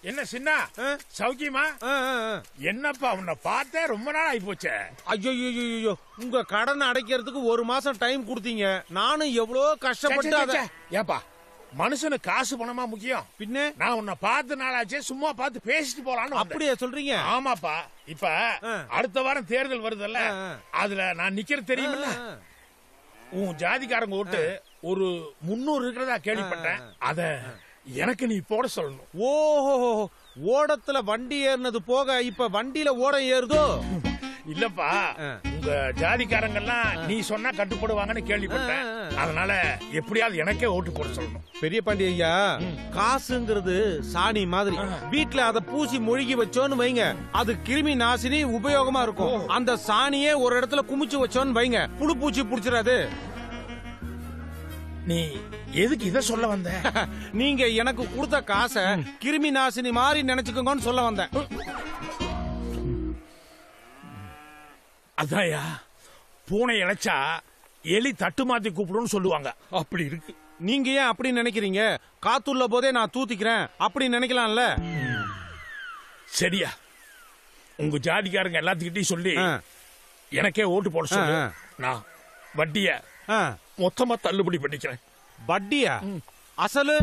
என்ன சின்ன சௌக்கியமா? என்னப்பா உன்னை பார்த்தே ரொம்ப நாள் ஆகி போச்சே. ஐயோ உங்க கடனை அடைக்கிறதுக்கு 1 மாசம் டைம் கொடுத்தீங்க. நானும் எவ்வளவு கஷ்டப்பட்டு. ஏப்பா மனுஷனுக்கு காசு பணமா முக்கியம்? பின்ன நான் உன்னை பார்த்து நாளாச்சே, சும்மா பார்த்து பேசிட்டு போலான்னு. அப்படியே சொல்றீங்க? ஆமாப்பா. இப்ப அடுத்த வாரம் தேர்தல் வருதுல்ல, அதுல நான் நிக்கிறது தெரியுமில்ல. உன் ஜாதிக்காரங்க ஓட்டு ஒரு 300 இருக்கிறதா கேள்விப்பட்டேன். அத எனக்கு நீ போட சொல்லணும். ஓஹோ, ஓடத்துல வண்டி ஏறினது போக இப்ப வண்டியில ஓடம் ஏறுதோ? இல்லப்பா, உங்க ஜாதிக்காரங்க எல்லாம் நீ சொன்னா கட்டுப்படுவாங்கன்னு கேள்விப்பட்டேன். அதனால எப்படியாவது எனக்கே ஓட்டு போட சொல்லணும். பெரிய பாண்டி ஐயா, காசுங்கிறது சாணி மாதிரி. வீட்டுல அத பூசி மொழிகி வச்சோன்னு வைங்க, அது கிருமி நாசினி உபயோகமா இருக்கும். அந்த சாணியே ஒரு இடத்துல குமிச்சு வச்சோன்னு வைங்க, புழு பூச்சி புடிச்சிடாது. நீ எதுக்கு இத சொல்ல வந்த? நீங்க எனக்கு கொடுத்த காசை கிருமி நாசினி மாதிரி நினைச்சுக்கோங்கன்னு சொல்ல வந்தேன். அதாயா, பூனை இழைச்சா எலி தட்டு மாத்தி கூப்பிடுன்னு சொல்லுவாங்க. அப்படி இருக்கு. நீங்க ஏன் அப்படி நினைக்கிறீங்க? காத்துள்ள போதே நான் தூத்திக்கிறேன் அப்படி நினைக்கலாம்ல. சரியா, உங்க ஜாதிக்காரங்க எல்லாத்துக்கிட்டையும் சொல்லி எனக்கே ஓட்டு போட சொல்லு. நான் வட்டிய மொத்தமா தள்ளுபடி பண்ணிக்கிறேன். வட்டியா? அசலு?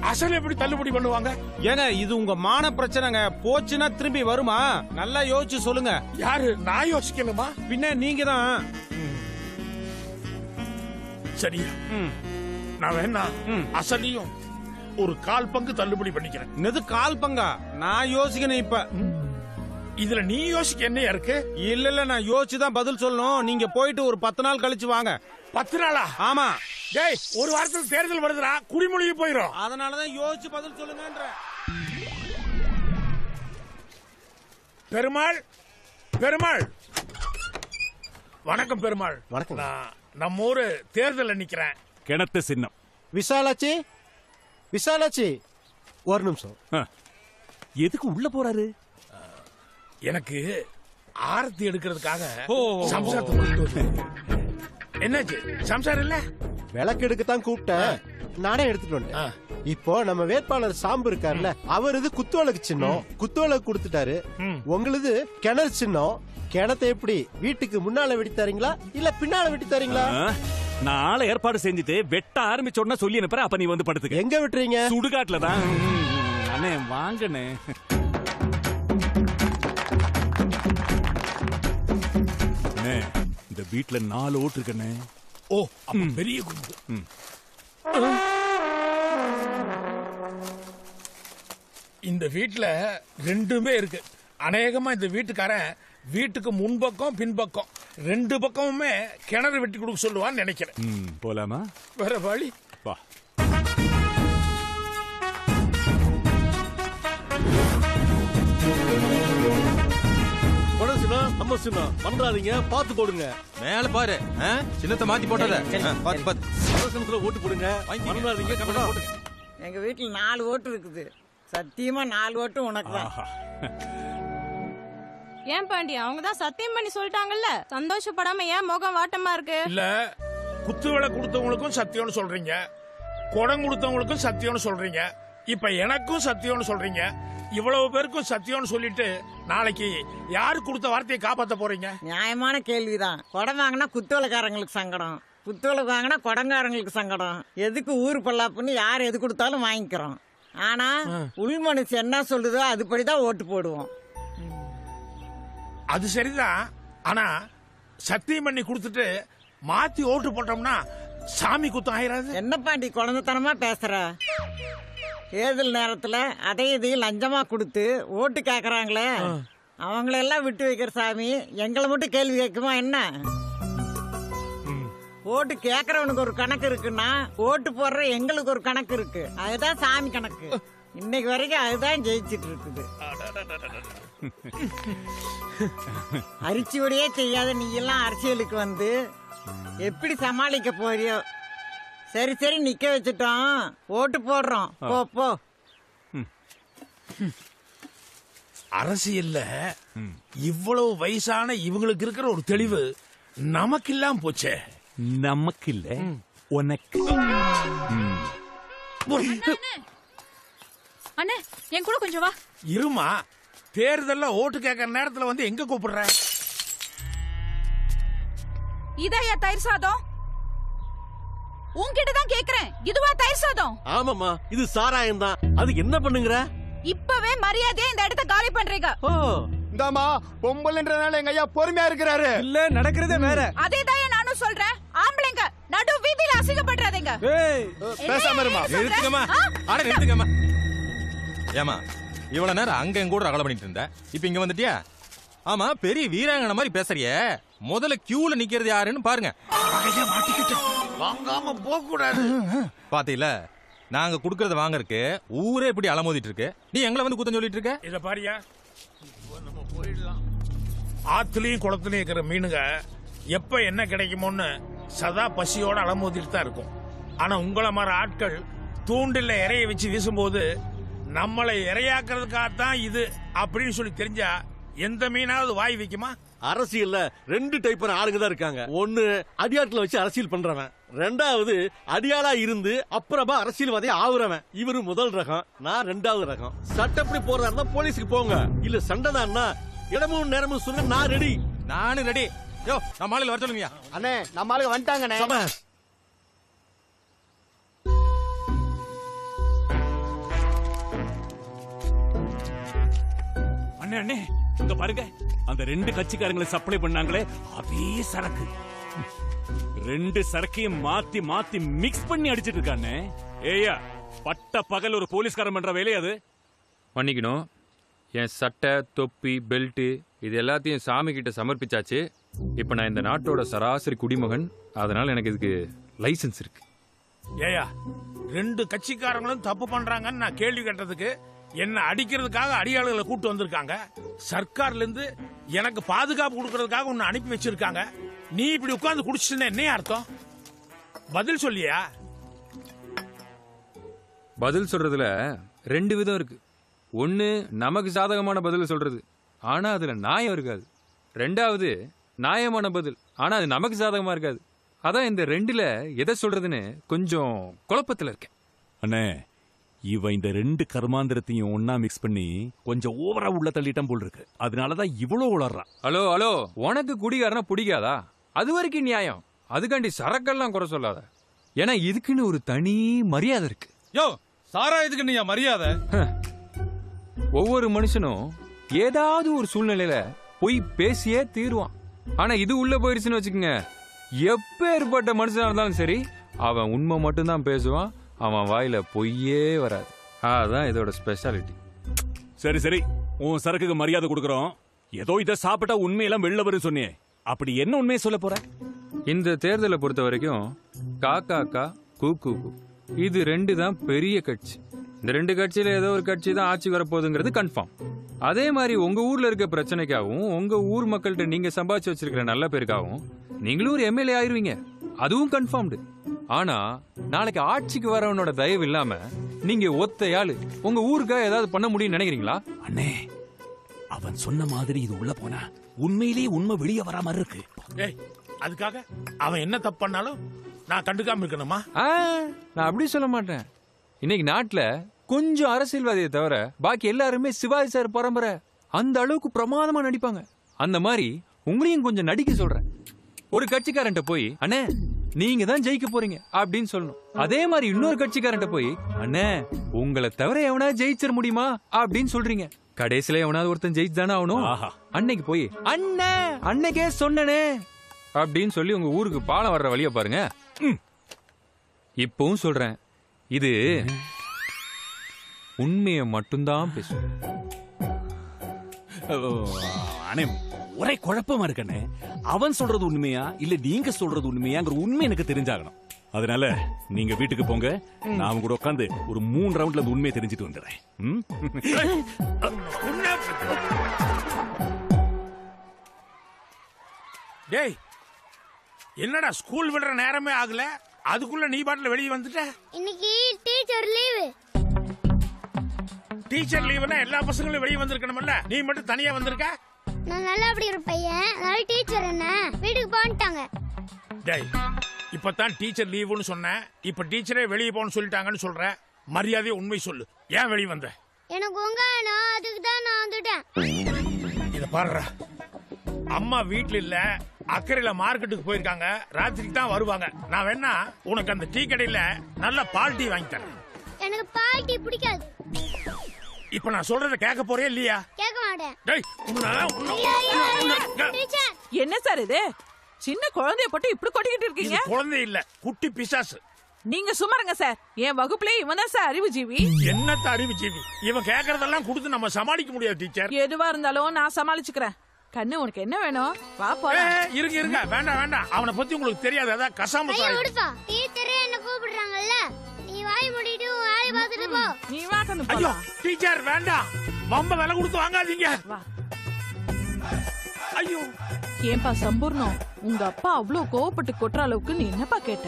அசல் எப்படி தள்ளுபடி பண்ணுவாங்க? ஏங்க இது உங்க மான பிரச்சனைங்க. போச்சுன்னா திரும்பி வருமா? நல்லா யோசிச்சு சொல்லுங்க. யாரு? நான் யோசிக்கணுமா? பின்ன நீங்க தான். சரியா, நான் வேணா அசலையும் ஒரு 1/4 பங்கு தள்ளுபடி பண்ணிக்கிறேன். என்னது 1/4 பங்கா? நான் யோசிக்கணும் இப்ப. இதுல நீ யோசிக்க என்ன இருக்கு? இல்ல நான் யோசிச்சுதான் பதில் சொல்லணும். நீங்க போயிட்டு ஒரு 10 நாள் கழிச்சு வாங்க. 10 நாளா? ஆமா. டேய், ஒரு வாரத்துல தேர்தல் வருதுடா, குடிமொழிக்கு போயிரும். அதனாலதான் யோசிச்சு பதில் சொல்லுங்கன்ற. பெருமாள், பெருமாள். வணக்கம் பெருமாள். வணக்கம். நான் நம்ம ஊரு தேர்தல் நிக்கிறேன். கிணத்து சின்னம். விசாலாச்சி, விசாலாச்சி, ஒரு நிமிஷம். எதுக்கு உள்ள போறாரு? எனக்கு ஆரத்தி எடுக்கிறதுக்காக சம்சாரத்தை கொண்டு வந்து. என்னாச்சு? சம்சாரம் இல்ல? விளக்கு எடுக்கத்தான் கூப்பிட்டேன், நானே எடுத்துட்டு வந்தேன். இப்போ நம்ம வேட்பாளர் சாம்பு இருக்காருல்ல, அவர் இது குத்துவிளக்கு சின்னம், குத்துவிளக்கு கொடுத்துட்டாரு. உங்களுது கிணறு சின்னம். கிணத்தை எப்படி வீட்டுக்கு முன்னால வெட்டி தரீங்களா இல்ல பின்னால வெட்டி தரீங்களா? நான் ஆளை ஏற்பாடு செஞ்சுட்டு வெட்ட ஆரம்பிச்சோன்னா சொல்லி அனுப்புறேன். அப்ப நீ வந்து படுத்துக்க. எங்க விட்டுறீங்க? சுடுகாட்டுல தான். அண்ணே வாங்கண்ணே. இந்த வீட்டுல 4 ஓட்டு இருக்கண்ணே. ஓ, பெரிய குடும்பம். இந்த வீட்டுல 2மே இருக்கு. அநேகமா இந்த வீட்டுக்காரன் வீட்டுக்கு முன்பக்கம் பின்பக்கம் 2 பக்கமுமே கிணறு வெட்டி கொடுக்க சொல்லுவான்னு நினைக்கிறேன். போலாமா? வேற வழி? வா. நம்ம சின்ன பண்றாதீங்க, பாத்து போடுங்க. மேல பாரு, சின்னத்தை மாத்தி போட்டத பாத்து பாத்து ஓட்டு போடுங்க. பண்றாதீங்க, போடுங்க. எங்க வீட்டுல 4 ஓட்டு இருக்குது. சத்தியமா 4 ஓட்டு உனக்கு தான். ஏன் பாண்டி, அவங்க தான் சத்தியம் பண்ணி சொல்லிட்டாங்கல்ல, சந்தோஷப்படாம ஏன் முகம் வாட்டமா இருக்கு? இல்ல, குத்துவிளக்கு கொடுத்தவங்களுக்கும் சத்தியம்னு சொல்றீங்க, குடம் கொடுத்தவங்களுக்கும் சத்தியம்னு சொல்றீங்க, இப்ப எனக்கும் சத்தியம்னு சொல்றீங்க. இவ்வளவு பேருக்கும் சத்தியம்னு சொல்லிட்டு நாளைக்கு யாரு கொடுத்த வார்த்தையை காப்பாத்த போறீங்க? நியாயமான கேள்விதான். குடம் வாங்கினா குத்துவிளக்காரங்களுக்கு சங்கடம், குத்துவிளக்கு வாங்கினா குடங்காரங்களுக்கு சங்கடம். எதுக்கு ஊரு பொல்லாப்புன்னு யார் எது கொடுத்தாலும் வாங்கிக்கிறோம். ஆனா உள் மனுஷ என்ன சொல்லுதோ அதுபடிதான் ஓட்டு போடுவோம். அது சரிதான். ஆனா சத்தியம் பண்ணி கொடுத்துட்டு மாத்தி ஓட்டு போட்டோம்னா சாமி குத்தம் ஆயிராது? என்ன பாண்டி குழந்தைத்தனமா பேசுற? தேர்தல் நேரத்துல அதையும் இதையும் லஞ்சமா கொடுத்து ஓட்டு கேக்குறாங்களே, அவங்களெல்லாம் விட்டு வைக்கிற சாமி எங்களை மட்டும் கேள்வி கேட்குமா என்ன? ஓட்டு கேக்குறவனுக்கு ஒரு கணக்கு இருக்குன்னா ஓட்டு போடுற எங்களுக்கு ஒரு கணக்கு இருக்கு. அதுதான் சாமி கணக்கு. இன்னைக்கு வரைக்கும் அதுதான் ஜெயிச்சிட்டு இருக்குது. அரிசியோடையே செய்யாத நீ எல்லாம் அரசியலுக்கு வந்து எப்படி சமாளிக்க போறியோ? சரி சரி, நிக்க வச்சுட்டோம், ஓட்டு போடுறோம், போ போ. அரசியல்ல இவ்வளவு வயசான இவங்களுக்கு இருக்கிற ஒரு தெளிவு நமக்கு இல்லாம போச்சே. நமக்கு இல்ல, உனக்கு. அண்ணே என் கூட கொஞ்சம் வா. இருமா, தேர்தல்ல ஓட்டு கேட்கற நேரத்துல வந்து எங்க கூப்பிடுற? இதையா தயிர் சாதம்? உன்கிட்ட தான் கேக்குறேன், இதுவா தயிர் சாதம்? ஆமாமா, இது சாராயம் தான். அதுக்கு என்ன பண்ணுங்கற? இப்பவே மரியாதையா இந்த இடத்த காலி பண்றீங்க. ஓ, இந்தாமா பொம்பளைன்றனால எங்க ஐயா பொறுமையா இருக்கிறாரு. இல்ல நடக்கிறதே வேற. அதேதான் நானும் சொல்றேன். ஆம்பளைங்க நடு வீதியில அசிங்கப்படுறாதீங்க. ஏய் பேசாம இருமா. நிறுத்துங்கம்மா. அட நிறுத்துங்கம்மா. ஏமா இவ்வளவு நேரம் அங்க எங்க கூட ரகலை பண்ணிட்டு இருந்த, இப்ப இங்க வந்துட்டியா? ஆமா, பெரிய வீராங்கனை மாதிரி பேசுறியே. முதல்ல கியூல நிக்கிறது யாருன்னு பாருங்க. வாங்காம போக கூடாது. பாத்தீல, நாங்க குடுக்கறத வாங்கறதுக்கு ஊரே இப்படி அலமோதிட்டு இருக்கு. நீ எங்களை வந்து குத்தம் சொல்லிட்டு இருக்க? இத பாரியா, நம்ம போயிடலாம். ஆத்துலயும் குளத்துலயும் இருக்கிற மீனுங்க எப்ப என்ன கிடைக்குமோன்னு சதா பசியோட அலமோதிட்டு தான் இருக்கும். ஆனா உங்களை மாதிரி ஆட்கள் தூண்டில இறைய வச்சு வீசும்போது நம்மளை இரையாக்குறதுக்காகத்தான் இது அப்படின்னு சொல்லி தெரிஞ்சா எந்த மீனாவது வாய் வைக்குமா? அரசியல்ல 2 டைப்பான ஆளுங்க தான் இருக்காங்க. ஒன்னு அடியாட்ல வச்சு அரசியல் பண்றவன், ரெண்டாவது அடியாளா இருந்து அப்புறமா அரசியல்வாதி ஆகுறவன். இவரு முதல் ரகம், நான் 2வது ரகம். சட்டப்படி போறதா போலீஸுக்கு போங்க, இல்ல சண்டை தான்னா இடமும் நேரமும் சொல்ல நான் ரெடி. நானும் ரெடி. யோ, நம்ம ஆளுல வர சொல்லுங்க. அண்ணே நம்ம ஆளுங்க வந்துட்டாங்கண்ணே. சபாஷ். அண்ணே அண்ணே, இங்க பாருங்க, அந்த 2 கட்சிக்காரங்களை சப்ளை பண்ணாங்களே அதே சரக்கு. 2 சரக்கையும் மாத்தி மாத்தி மிக்ஸ் பண்ணி அடிச்சிட்டு இருக்கானே. ஏயா, பட்ட பகல் ஒரு போலீஸ்காரன் பண்ற வேலை அது? மன்னிக்கணும், என் சட்டை தொப்பி பெல்ட் இது எல்லாத்தையும் சாமி கிட்ட சமர்ப்பிச்சாச்சு. இப்ப நான் இந்த நாட்டோட சராசரி குடிமகன், அதனால எனக்கு இதுக்கு லைசன்ஸ் இருக்கு. ஏயா, 2 கட்சிக்காரங்களும் தப்பு பண்றாங்கன்னு நான் கேள்வி கேட்டதுக்கு என்ன அடிக்கிறதுக்காக அடியாளுகளை கூட்டு வந்திருக்காங்க. சர்க்கார்ல இருந்து எனக்கு பாதுகாப்பு கொடுக்கறதுக்காக உன்னை அனுப்பி வச்சிருக்காங்க. நீ இப்படி உட்கார்ந்து குடிச்சிட்டு என்ன அர்த்தம்? பதில் சொல்லியா? பதில் சொல்றதுல 2 விதம் இருக்கு. ஒன்னு நமக்கு சாதகமான பதில் சொல்றது, ஆனா அதுல நியாயம் இருக்காது. 2வது நியாயமான பதில், ஆனா அது நமக்கு சாதகமா இருக்காது. அதான் இந்த 2ல எதை சொல்றதுன்னு கொஞ்சம் குழப்பத்துல இருக்கேன். அண்ணே, இவன் இந்த 2 கர்மாந்திரத்தையும் ஒன்னா மிக்ஸ் பண்ணி கொஞ்சம் ஓவரா உள்ள தள்ளிட்டம் போல் இருக்கு. அதனாலதான் இவ்வளவு உளறான். ஹலோ ஹலோ, உனக்கு குடிகாரனா பிடிக்காதா? அது வரைக்கும் நியாயம். அதுக்காண்டி சரக்கெல்லாம் குறை சொல்லாத. ஏன்னா இதுக்குன்னு ஒரு தனி மரியாதை இருக்கு. யோ, சாராயத்துக்கு நீ மரியாதை. ஒவ்வொரு மனுஷனும் ஏதாவது ஒரு சூழ்நிலையில போய் பேசியே தீருவான். ஆனா இது உள்ள போயிருச்சுன்னு வச்சுக்கோங்க, எப்பேற்பட்ட மனுஷனா இருந்தாலும் சரி, அவன் உண்மை மட்டும்தான் பேசுவான். அவன் வாயில பொய்யே வராது. அதான் இதோட ஸ்பெஷாலிட்டி. சரி சரி, உன் சரக்குக்கு மரியாதை கொடுக்கறோம். ஏதோ இதை சாப்பிட்டா உண்மையெல்லாம் வெளில வரும் சொன்னியே, அப்படி என்ன உண்மையை சொல்ல போற? இந்த தேர்தலை பொறுத்த வரைக்கும் காக்கா கூ கூ கூ இது 2 தான் பெரிய கட்சி. இந்த 2 கட்சியில ஏதோ ஒரு கட்சி தான் ஆட்சி வரப்போகுதுங்கிறது கன்ஃபார்ம். அதே மாதிரி உங்க ஊர்ல இருக்க பிரச்சனைக்காகவும் உங்க ஊர் மக்கள்கிட்ட நீங்க சம்பாதிச்சு வச்சிருக்கிற நல்ல பேருக்காகவும் நீங்களும் ஒரு எம்எல்ஏ ஆயிருவீங்க, அதுவும் கன்ஃபார்ம்டு. ஆனா நாளைக்கு ஆட்சிக்கு வரவனோட தயவு இல்லாம நீங்க ஒத்தையாளு உங்க ஊருக்காக ஏதாவது பண்ண முடியும்னு நினைக்கிறீங்களா? அண்ணே, அவன் சொன்ன மாதிரி இது உள்ள போனா உண்மையிலேயே உண்மை வெளியே வர மாதிரி இருக்கு. ஏய், அதுக்காக அவன் என்ன தப்பு பண்ணாலும் நான் கண்டுக்காம இருக்கணுமா? நான் அப்படி சொல்ல மாட்டேன். இன்னைக்கு நாட்டுல கொஞ்சம் அரசியல்வாதியை தவிர பாக்கி எல்லாருமே சிவாஜி சார் பரம்பரை. அந்த அளவுக்கு பிரமாதமா நடிப்பாங்க. அந்த மாதிரி உங்களையும் கொஞ்சம் நடிக்க சொல்றேன். ஒரு கட்சிக்காரன்ட்ட போய் அண்ணே நீங்க தான் ஜெயிக்க போறீங்க அப்படின்னு சொல்லணும். அதே மாதிரி இன்னொரு கட்சிக்காரன்ட்ட போய் அண்ணே உங்களை தவிர எவனா ஜெயிச்சிட முடியுமா அப்படின்னு சொல்றீங்க. கடைசியில எவனாவது ஒருத்தன் ஜெயிச்சுதானே ஆகணும். அன்னைக்கு போய் அண்ணே அன்னைக்கே சொன்னனே அப்படின்னு சொல்லி உங்க ஊருக்கு பாலம் வர்ற வழிய பாருங்க. இப்பவும் சொல்றேன், இது உண்மையை மட்டும்தான் பேசும். அண்ணே, ஒரே குழப்பமா இருக்கண்ணே. அவன் சொல்றது உண்மையா இல்ல நீங்க சொல்றது உண்மையாங்கிற உண்மை எனக்கு தெரிஞ்சாகணும். அதனால நீங்க வீட்டுக்கு போங்க, நான் அவங்க கூட உட்காந்து ஒரு 3 ரவுண்ட்ல அந்த உண்மையை தெரிஞ்சுட்டு வந்துடுறேன். டேய், என்னடா ஸ்கூல் விடுற நேரமே ஆகல, அதுக்குள்ள நீ பாட்டுல வெளியே வந்துட்ட? இன்னைக்கு டீச்சர் லீவு. டீச்சர் லீவுனா எல்லா பசங்களும் வெளியே வந்திருக்கணும்ல, நீ மட்டும் தனியா வந்திருக்க? நான் நல்லா அப்படி ஒரு பையன், அதனால டீச்சர் என்ன வீட்டுக்கு போன்ட்டாங்க. டேய், இப்பதான் டீச்சர் லீவுன்னு சொன்னேன், இப்ப டீச்சரே வெளியே போன்னு சொல்லிட்டாங்கன்னு சொல்ற. மரியாதையை உண்மை சொல்லு, ஏன் வெளியே வந்த? எனக்கு உங்க வேணும், அதுக்கு தான் நான் வந்துட்டேன். இத பாருடா, அம்மா வீட்ல இல்ல, அக்கறையில மார்க்கெட்டுக்கு போயிருக்காங்க. ராத்திரிக்கு தான் வருவாங்க. நான் வேணா உனக்கு அந்த டீ கடையில நல்ல பால் டீ வாங்கி தரேன். எனக்கு பால் டீ பிடிக்காது. இப்ப நான் சொல்றத கேட்க போறே இல்லையா? கேட்க மாட்டேன். டேய், டீச்சர், என்ன சார் இது? சின்ன குழந்தைய போட்டு இப்படி கொட்டிக்கிட்டு இது இருக்கீங்க. குழந்தை இல்ல, குட்டி பிசாசு. நீங்க சும்மாருங்க சார். என் வகுப்புல இவன் தான் சார் அறிவு ஜீவி. என்னத்த அறிவு ஜீவி? இவன் கேக்குறதெல்லாம் கொடுத்து நம்ம சமாளிக்க முடியாது டீச்சர். எதுவா இருந்தாலும் நான் சமாளிச்சுக்கிறேன். கண்ணு, உனக்கு என்ன வேணும்? வா போலாம். இருங்க இருங்க, வேண்டாம் வேண்டாம். அவனை பத்தி உங்களுக்கு தெரியாது. அதான் கசாம ஐயா விடுப்பா. டீச்சரே என்ன கூப்பிடுறாங்கல்ல, நீ வாய் மூடிட்டு வாய் பார்த்துட்டு போ. நீ வா கண்ணு ஐயோ போலாம். டீச்சர் வேண்டாம், ரொம்ப விலை கொடுத்து வாங்காதீங்க. வா. ஐயோ, ஏன்பா சம்பூர்ணம், உங்க அப்பா அவ்வளோ கோவப்பட்டு கொட்டுற அளவுக்கு நீ என்னப்பா கேட்ட?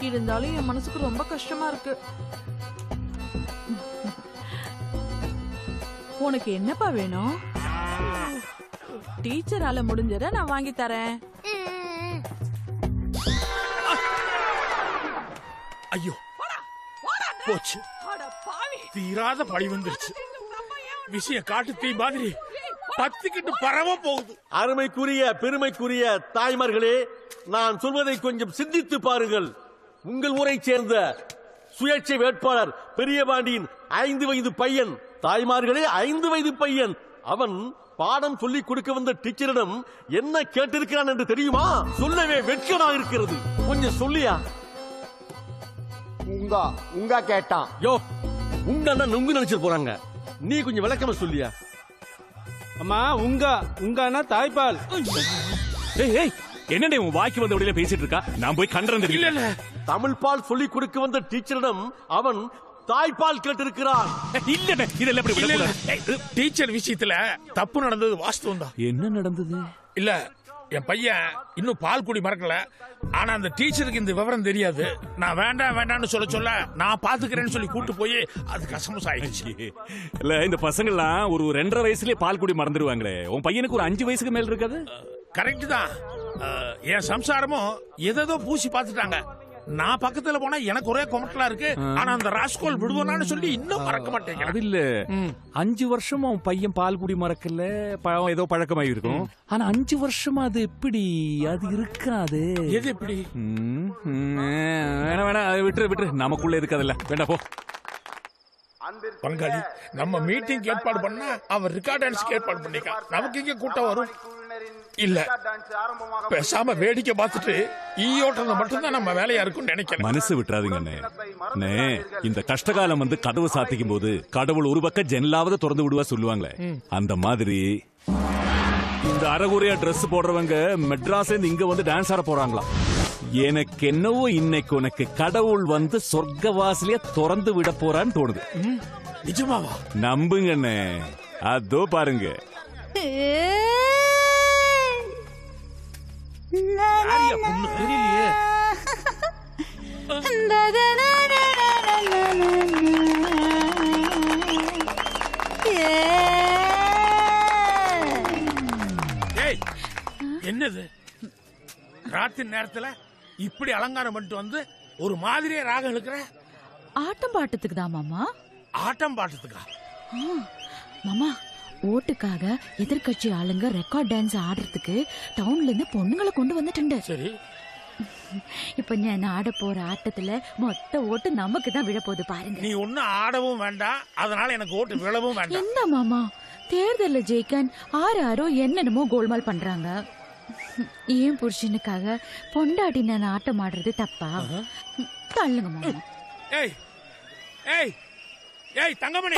இருந்தாலும் என் மனசுக்கு ரொம்ப கஷ்டமா இருக்கு. உனக்கு என்னப்பா வேணும்? டீச்சரால முடிஞ்சத நான் வாங்கி தரேன். ஐயோ போச்சு, தீராத பழி வந்துருச்சு. விஷயம் காட்டு தீ மாதிரி பத்திக்கிட்டு பரவ போகுது. அருமைக்குரிய பெருமைக்குரிய தாய்மார்களே, நான் சொல்வதை கொஞ்சம் சிந்தித்து பாருங்கள். உங்கள் ஊரை சேர்ந்த சுயேட்சை வேட்பாளர் பெரியபாண்டியின் 5 வயது பையன். தாய்மார்களே, 5 வயது பையன். அவன் பாடம் சொல்லிக் கொடுக்க வந்த டீச்சரிடம் என்ன கேட்டிருக்கிறான் என்று தெரியுமா? சொல்லவே வெட்கமாக இருக்கிறது. கொஞ்சம் சொல்லியா? உங்க கேட்டான். யோ, உங்கன்னா நுங்கு நினைச்சிட்டு போறாங்க. நீ கொஞ்சம் விளக்கமா சொல்லியா? அம்மா உங்கன்னா தாய்ப்பால். ஏய் ஏய், என்னடே உன் வாய்க்கு வந்த வழியில பேசிட்டு இருக்கா? நான் போய் கண்டறேன். இல்ல இல்ல, தமிழ் பால் சொல்லிக் கொடுக்க வந்த டீச்சரிடம் அவன் தாய்ப்பால் கேட்டிருக்கிறான். இல்ல, இதெல்லாம் இப்படி இல்ல இல்ல. விடக்கூடாது. டீச்சர் விஷயத்துல தப்பு நடந்தது வாஸ்தவம் தான். என்ன நடந்தது? இல்ல, என் பையன் இன்னும் பால் குடி மறக்கல. ஆனா அந்த டீச்சருக்கு இந்த விவரம் தெரியாது. நான் வேண்டாம் வேண்டாம்னு சொல்ல நான் பாத்துக்கிறேன்னு சொல்லி கூட்டு போய் அது கசமஸ் ஆயிடுச்சு. இல்ல, இந்த பசங்க எல்லாம் ஒரு 2.5 வயசுலயே பால் குடி மறந்துடுவாங்களே. உன் பையனுக்கு ஒரு 5 வயசுக்கு மேல இருக்காது? கரெக்ட் தான். என் சம்சாரமும் எதோ பூசி பாத்துட்டாங்க. நான் பக்கத்துல போனா எனக்கு ஒரே கொமட்டலா இருக்கு. ஆனா அந்த ராஸ்கோல் விடுவானு சொல்லி இன்னும் மறக்க மாட்டேங்க. அது இல்ல, 5 வருஷமா உன் பையன் பால் குடி மறக்கல. ஏதோ பழக்கமாயி இருக்கும். ஆனா 5 வருஷமா அது எப்படி? அது இருக்காது. எது எப்படி? வேணா அதை விட்டுரு. நமக்குள்ள இருக்காதுல்ல. வேண்டாம் போ. பங்காளி, நம்ம மீட்டிங் ஏற்பாடு பண்ணா அவர் ரெக்கார்ட் டான்ஸ்க்கு ஏற்பாடு பண்ணிக்க. நமக்கு இங்க கூட்டம் வரும் இல்ல? பேசாம வேடிக்கை பார்த்துட்டு ஈயோட்டது மட்டும்தான் நம்ம வேலையா இருக்கும்னு நினைக்கிறேன். மனசு விட்டுறாதீங்க அண்ணே. இந்த கஷ்டகாலம் வந்து கதவு சாத்திக்கும் போது கடவுள் ஒரு பக்கம் ஜன்னலாவது திறந்து விடுவா சொல்லுவாங்களே, அந்த மாதிரி இந்த அரைகுறையா Dress போடுறவங்க மெட்ராஸ்ல இங்க வந்து டான்ஸ் ஆட போறாங்களா. எனக்கு என்னவோ இன்னைக்கு உனக்கு கடவுள் வந்து சொர்க்க வாசலைய திறந்து விட போறான்னு தோணுது. நிஜமாவா? நம்புங்க அண்ணே. அதோ பாருங்க. யாரியா பொண்ணு தெரியலையே. ஏய், என்னது ராத்திரி நேரத்துல இப்படி அலங்காரம் பண்ணிட்டு வந்து ஒரு மாதிரியே ராகம் இழுக்கிற? ஆட்டம் பாட்டத்துக்கு தான் மாமா. ஆட்டம் பாட்டத்துக்கா? மாமா, ஓட்டுக்காக எதிர்கட்சி ஆளுங்க ரெக்கார்ட் டான்ஸ் ஆடுறதுக்கு டவுன்ல இருந்து பொண்ணுங்களை கொண்டு வந்துட்டு. சரி, இப்ப நான் ஆட போற ஆட்டத்துல மொத்த ஓட்டு நமக்கு தான் விழ போகுது பாருங்க. நீ ஒன்னும் ஆடவும் வேண்டாம், அதனால எனக்கு ஓட்டு விழவும் வேண்டாம். என்ன மாமா, தேர்தல்ல ஜெயிக்கன் ஆரோ என்னென்னமோ கோல்மால் பண்றாங்க. ஏன் புருஷனுக்காக பொண்டாட்டி நான் ஆட்டம் ஆடுறது தப்பா? தள்ளுங்க மாமா. ஏய் ஏய் ஏய் தங்கமணி,